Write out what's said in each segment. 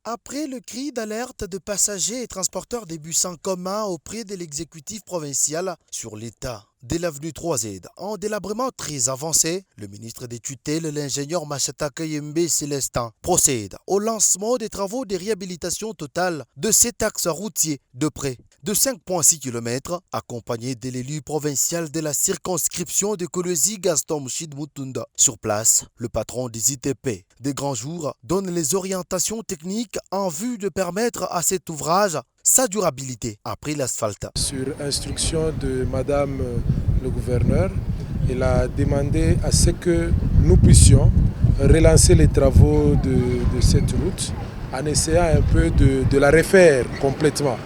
Après le cri d'alerte de passagers et transporteurs des bus en commun auprès de l'exécutif provincial sur l'état de l'avenue 3Z, en délabrement très avancé, le ministre des tutelles, l'ingénieur Machata Kayembe Célestin, procède au lancement des travaux de réhabilitation totale de cet axe routier de près de 5,6 km, accompagné de l'élu provincial de la circonscription de Kolwezi, Gaston Mouchid Mutunda. Sur place, le patron des ITP des grands jours donne les orientations techniques en vue de permettre à cet ouvrage sa durabilité après l'asphalte. Sur instruction de Madame le gouverneur, elle a demandé à ce que nous puissions relancer les travaux de cette route en essayant un peu de la refaire complètement.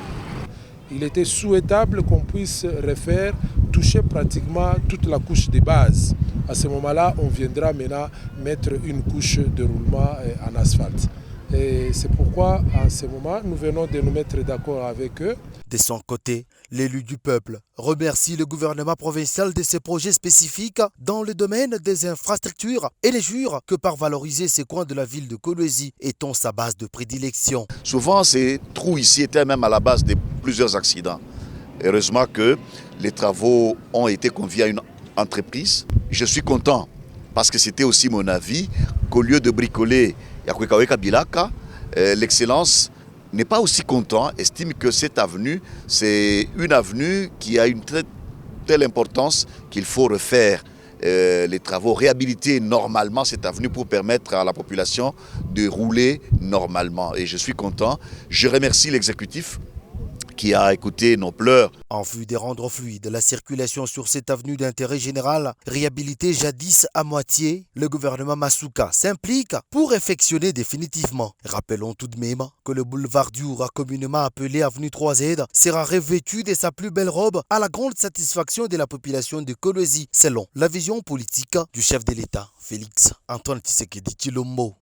Il était souhaitable qu'on puisse refaire, toucher pratiquement toute la couche de base. À ce moment-là, on viendra maintenant mettre une couche de roulement en asphalte. Et c'est pourquoi, en ce moment, nous venons de nous mettre d'accord avec eux. De son côté, l'élu du peuple remercie le gouvernement provincial de ses projets spécifiques dans le domaine des infrastructures et les jure que par valoriser ces coins de la ville de Kolwezi étant sa base de prédilection. Souvent, ces trous ici étaient même à la base de plusieurs accidents. Heureusement que les travaux ont été confiés à une entreprise. Je suis content parce que c'était aussi mon avis qu'au lieu de bricoler Yakwekaweka Bilaka, l'excellence n'est pas aussi content, estime que cette avenue, c'est une avenue qui a une telle importance qu'il faut refaire les travaux, réhabiliter normalement cette avenue pour permettre à la population de rouler normalement. Et je suis content. Je remercie l'exécutif qui a écouté nos pleurs. En vue de rendre fluide la circulation sur cette avenue d'intérêt général, réhabilitée jadis à moitié, le gouvernement Masuka s'implique pour effectionner définitivement. Rappelons tout de même que le boulevard Dioura, communément appelé avenue 3Z, sera revêtu de sa plus belle robe à la grande satisfaction de la population de Kolwezi, selon la vision politique du chef de l'État, Félix Antoine Tshisekedi Tshilombo.